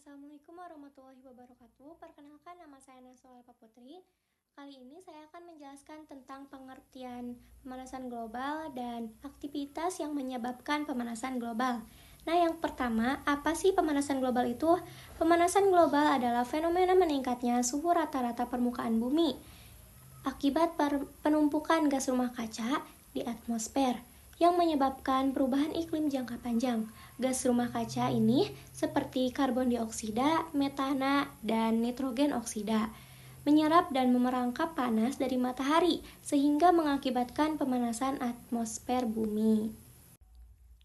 Assalamualaikum warahmatullahi wabarakatuh. Perkenalkan, nama saya Nasrul Putri. Kali ini saya akan menjelaskan tentang pengertian pemanasan global dan aktivitas yang menyebabkan pemanasan global. Nah, yang pertama, apa sih pemanasan global itu? Pemanasan global adalah fenomena meningkatnya suhu rata-rata permukaan bumi akibat penumpukan gas rumah kaca di atmosfer yang menyebabkan perubahan iklim jangka panjang. Gas rumah kaca ini seperti karbon dioksida, metana, dan nitrogen oksida menyerap dan memerangkap panas dari matahari sehingga mengakibatkan pemanasan atmosfer bumi.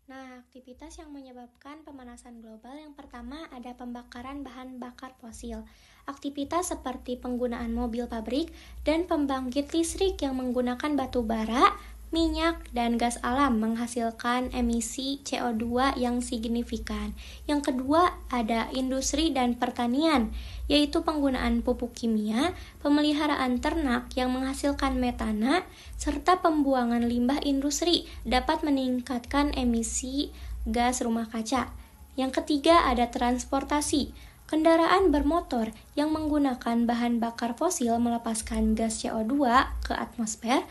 Nah, aktivitas yang menyebabkan pemanasan global yang pertama ada pembakaran bahan bakar fosil. Aktivitas seperti penggunaan mobil pabrik dan pembangkit listrik yang menggunakan batu bara, minyak, dan gas alam menghasilkan emisi CO2 yang signifikan. Yang kedua ada industri dan pertanian, yaitu penggunaan pupuk kimia, pemeliharaan ternak yang menghasilkan metana, serta pembuangan limbah industri dapat meningkatkan emisi gas rumah kaca. Yang ketiga ada transportasi. Kendaraan bermotor yang menggunakan bahan bakar fosil melepaskan gas CO2 ke atmosfer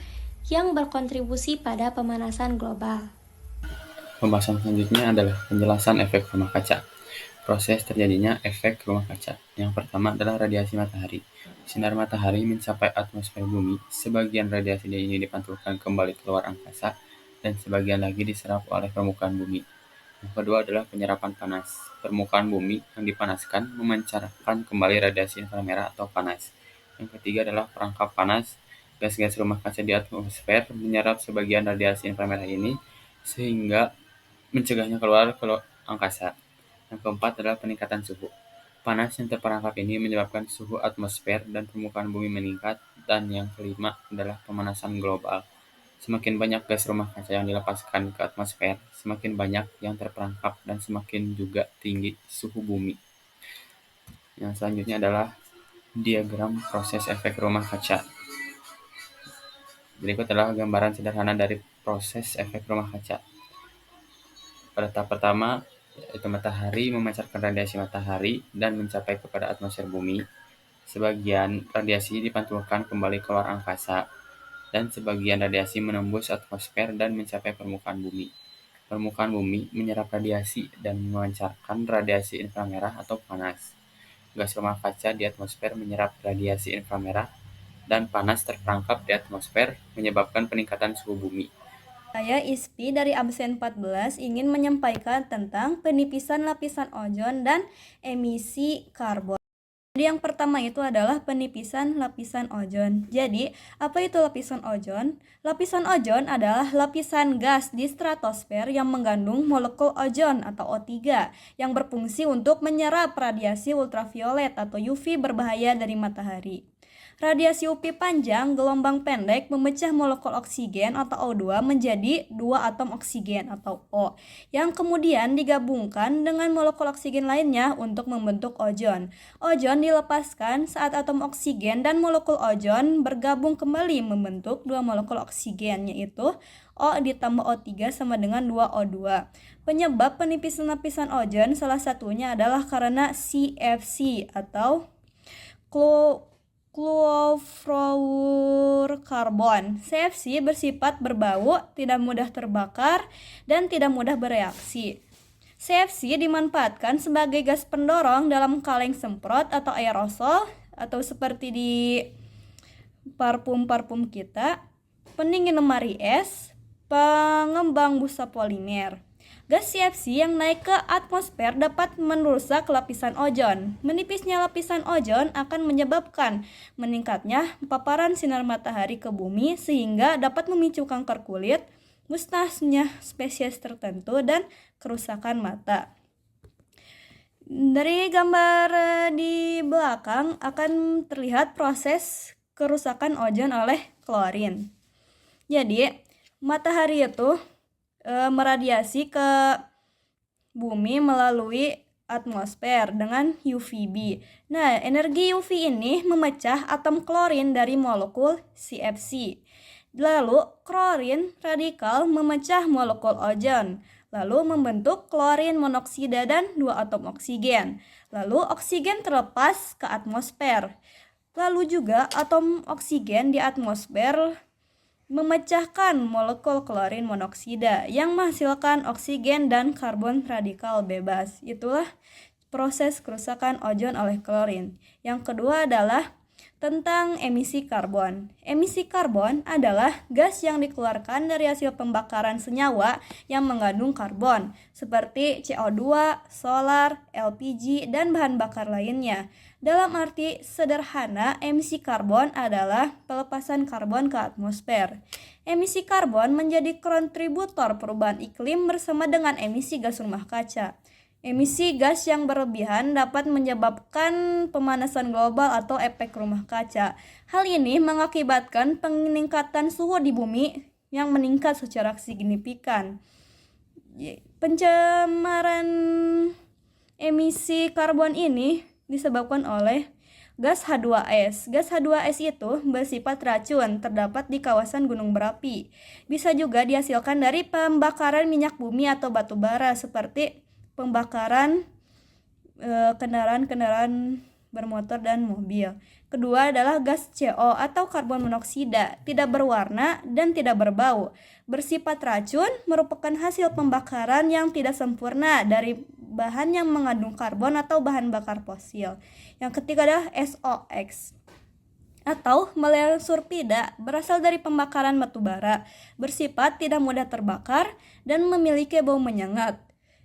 yang berkontribusi pada pemanasan global. Pembahasan selanjutnya adalah penjelasan efek rumah kaca. Proses terjadinya efek rumah kaca. Yang pertama adalah radiasi matahari. Sinar matahari mencapai atmosfer bumi, sebagian radiasi ini dipantulkan kembali keluar angkasa, dan sebagian lagi diserap oleh permukaan bumi. Yang kedua adalah penyerapan panas. Permukaan bumi yang dipanaskan memancarkan kembali radiasi inframerah atau panas. Yang ketiga adalah perangkap panas. Gas-gas rumah kaca di atmosfer menyerap sebagian radiasi inframerah ini sehingga mencegahnya keluar ke angkasa. Yang keempat adalah peningkatan suhu. Panas yang terperangkap ini menyebabkan suhu atmosfer dan permukaan bumi meningkat. Dan yang kelima adalah pemanasan global. Semakin banyak gas rumah kaca yang dilepaskan ke atmosfer, semakin banyak yang terperangkap dan semakin juga tinggi suhu bumi. Yang selanjutnya adalah diagram proses efek rumah kaca. Berikut adalah gambaran sederhana dari proses efek rumah kaca. Pada tahap pertama, yaitu matahari memancarkan radiasi matahari dan mencapai kepada atmosfer bumi. Sebagian radiasi dipantulkan kembali keluar angkasa, dan sebagian radiasi menembus atmosfer dan mencapai permukaan bumi. Permukaan bumi menyerap radiasi dan memancarkan radiasi inframerah atau panas. Gas rumah kaca di atmosfer menyerap radiasi inframerah dan panas terperangkap di atmosfer menyebabkan peningkatan suhu bumi. Saya Ispi dari absen 14 ingin menyampaikan tentang penipisan lapisan ozon dan emisi karbon. Jadi yang pertama itu adalah penipisan lapisan ozon. Jadi, apa itu lapisan ozon? Lapisan ozon adalah lapisan gas di stratosfer yang mengandung molekul ozon atau O3 yang berfungsi untuk menyerap radiasi ultraviolet atau UV berbahaya dari matahari. Radiasi UV panjang gelombang pendek memecah molekul oksigen atau O2 menjadi dua atom oksigen atau O, yang kemudian digabungkan dengan molekul oksigen lainnya untuk membentuk ozon. Ozon dilepaskan saat atom oksigen dan molekul ozon bergabung kembali membentuk dua molekul oksigen, yaitu O ditambah O3 sama dengan 2O2. Penyebab penipisan lapisan ozon salah satunya adalah karena CFC atau fluorokarbon. CFC bersifat berbau, tidak mudah terbakar, dan tidak mudah bereaksi. CFC dimanfaatkan sebagai gas pendorong dalam kaleng semprot atau aerosol, atau seperti di parfum-parfum kita, pendingin lemari es, pengembang busa polimer. Gas CFC yang naik ke atmosfer dapat merusak lapisan ozon. Menipisnya lapisan ozon akan menyebabkan meningkatnya paparan sinar matahari ke bumi sehingga dapat memicu kanker kulit, musnahnya spesies tertentu, dan kerusakan mata. Dari gambar di belakang akan terlihat proses kerusakan ozon oleh klorin. Jadi, matahari itu meradiasi ke bumi melalui atmosfer dengan UVB. Nah, energi UV ini memecah atom klorin dari molekul CFC. Lalu, klorin radikal memecah molekul ozon, lalu membentuk klorin monoksida dan 2 atom oksigen. Lalu, oksigen terlepas ke atmosfer. Lalu juga atom oksigen di atmosfer memecahkan molekul klorin monoksida yang menghasilkan oksigen dan karbon radikal bebas. Itulah proses kerusakan ozon oleh klorin. Yang kedua adalah tentang emisi karbon. Emisi karbon adalah gas yang dikeluarkan dari hasil pembakaran senyawa yang mengandung karbon, seperti CO2, solar, LPG, dan bahan bakar lainnya. Dalam arti sederhana, emisi karbon adalah pelepasan karbon ke atmosfer. Emisi karbon menjadi kontributor perubahan iklim bersama dengan emisi gas rumah kaca. Emisi gas yang berlebihan dapat menyebabkan pemanasan global atau efek rumah kaca. Hal ini mengakibatkan peningkatan suhu di bumi yang meningkat secara signifikan. Pencemaran emisi karbon ini disebabkan oleh gas H2S. Gas H2S itu bersifat racun, terdapat di kawasan gunung berapi. Bisa juga dihasilkan dari pembakaran minyak bumi atau batu bara seperti pembakaran kendaraan bermotor dan mobil. Kedua adalah gas CO atau karbon monoksida, tidak berwarna dan tidak berbau. Bersifat racun, merupakan hasil pembakaran yang tidak sempurna dari bahan yang mengandung karbon atau bahan bakar fosil. Yang ketiga adalah SOx atau melel sulfida, berasal dari pembakaran batu bara, bersifat tidak mudah terbakar dan memiliki bau menyengat.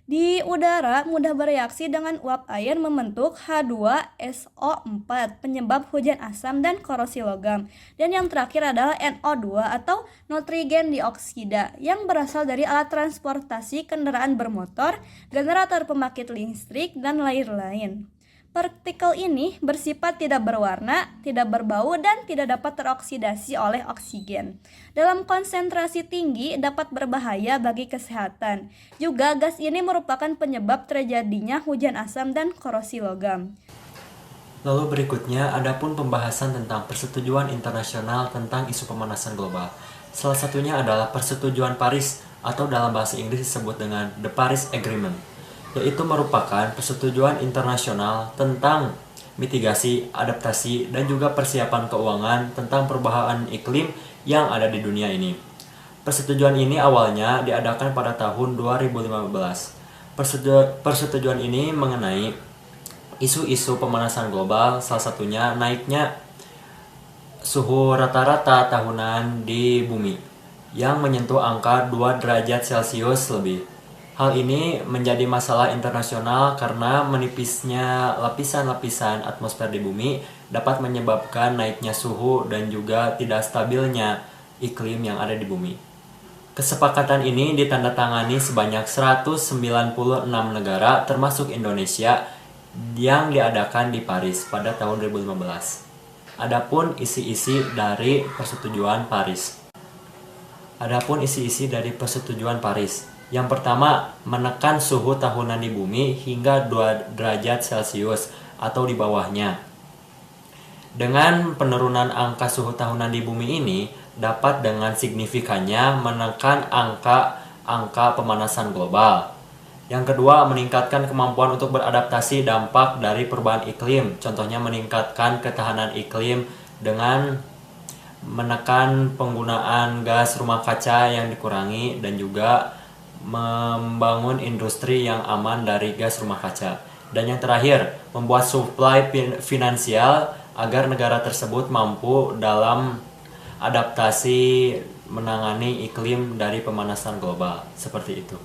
Di udara mudah bereaksi dengan uap air membentuk H2SO4, penyebab hujan asam dan korosi logam. Dan yang terakhir adalah NO2 atau nitrogen dioksida yang berasal dari alat transportasi kendaraan bermotor, generator pembangkit listrik, dan lain-lain. Partikel ini bersifat tidak berwarna, tidak berbau, dan tidak dapat teroksidasi oleh oksigen. Dalam konsentrasi tinggi dapat berbahaya bagi kesehatan. Juga gas ini merupakan penyebab terjadinya hujan asam dan korosi logam. Lalu berikutnya adapun pembahasan tentang persetujuan internasional tentang isu pemanasan global. Salah satunya adalah Persetujuan Paris atau dalam bahasa Inggris disebut dengan The Paris Agreement, yaitu merupakan persetujuan internasional tentang mitigasi, adaptasi, dan juga persiapan keuangan tentang perubahan iklim yang ada di dunia ini. Persetujuan ini awalnya diadakan pada tahun 2015. Persetujuan ini mengenai isu-isu pemanasan global, salah satunya naiknya suhu rata-rata tahunan di bumi yang menyentuh angka 2 derajat Celcius lebih. Hal ini menjadi masalah internasional karena menipisnya lapisan-lapisan atmosfer di bumi dapat menyebabkan naiknya suhu dan juga tidak stabilnya iklim yang ada di bumi. Kesepakatan ini ditandatangani sebanyak 196 negara termasuk Indonesia yang diadakan di Paris pada tahun 2015. Adapun isi-isi dari Persetujuan Paris. Yang pertama, menekan suhu tahunan di bumi hingga 2 derajat Celcius atau di bawahnya. Dengan penurunan angka suhu tahunan di bumi ini, dapat dengan signifikannya menekan angka pemanasan global. Yang kedua, meningkatkan kemampuan untuk beradaptasi dampak dari perubahan iklim. Contohnya meningkatkan ketahanan iklim dengan menekan penggunaan gas rumah kaca yang dikurangi dan juga membangun industri yang aman dari gas rumah kaca. Dan yang terakhir, membuat suplai finansial agar negara tersebut mampu dalam adaptasi menangani iklim dari pemanasan global. Seperti itu.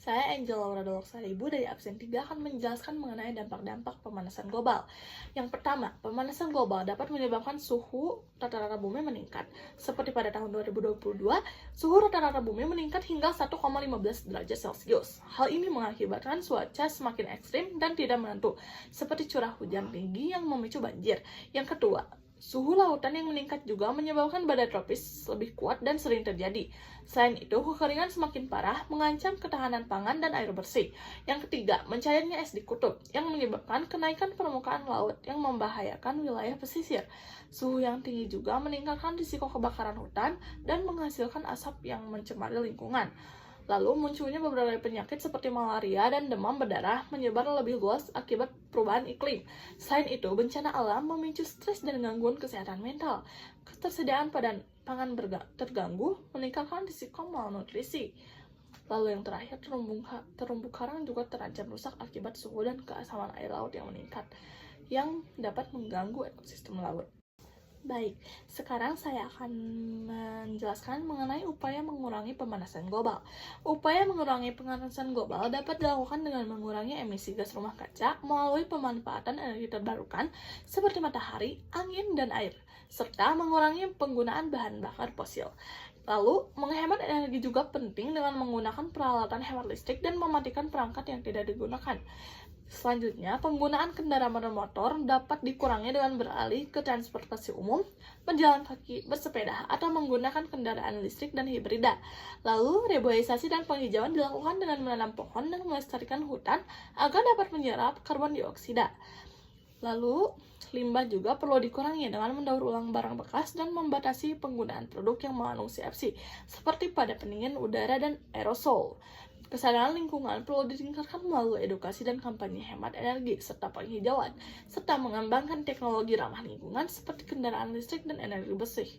Saya Angel Laura Dolok-Saribu dari absen 3 akan menjelaskan mengenai dampak-dampak pemanasan global. Yang pertama, pemanasan global dapat menyebabkan suhu rata-rata bumi meningkat. Seperti pada tahun 2022, suhu rata-rata bumi meningkat hingga 1,15 derajat Celcius. Hal ini mengakibatkan cuaca semakin ekstrim dan tidak menentu, seperti curah hujan tinggi yang memicu banjir. Yang kedua, Suhu lautan yang meningkat juga menyebabkan badai tropis lebih kuat dan sering terjadi. Selain itu, kekeringan semakin parah mengancam ketahanan pangan dan air bersih. Yang ketiga, mencairnya es di kutub yang menyebabkan kenaikan permukaan laut yang membahayakan wilayah pesisir. Suhu yang tinggi juga meningkatkan risiko kebakaran hutan dan menghasilkan asap yang mencemari lingkungan. Lalu munculnya beberapa penyakit seperti malaria dan demam berdarah menyebar lebih luas akibat perubahan iklim. Selain itu, bencana alam memicu stres dan gangguan kesehatan mental. Ketersediaan pangan terganggu meningkatkan risiko malnutrisi. Lalu yang terakhir, terumbu karang juga terancam rusak akibat suhu dan keasaman air laut yang meningkat, yang dapat mengganggu ekosistem laut. Baik, sekarang saya akan menjelaskan mengenai upaya mengurangi pemanasan global. Upaya mengurangi pemanasan global dapat dilakukan dengan mengurangi emisi gas rumah kaca melalui pemanfaatan energi terbarukan seperti matahari, angin, dan air, serta mengurangi penggunaan bahan bakar fosil. Lalu, menghemat energi juga penting dengan menggunakan peralatan hemat listrik dan mematikan perangkat yang tidak digunakan. Selanjutnya, penggunaan kendaraan bermotor dapat dikurangi dengan beralih ke transportasi umum, berjalan kaki, bersepeda, atau menggunakan kendaraan listrik dan hibrida. Lalu, reboisasi dan penghijauan dilakukan dengan menanam pohon dan melestarikan hutan agar dapat menyerap karbon dioksida. Lalu, limbah juga perlu dikurangi dengan mendaur ulang barang bekas dan membatasi penggunaan produk yang mengandung CFC, seperti pada pendingin udara dan aerosol. Kesadaran lingkungan perlu ditingkatkan melalui edukasi dan kampanye hemat energi, serta penghijauan, serta mengembangkan teknologi ramah lingkungan seperti kendaraan listrik dan energi bersih.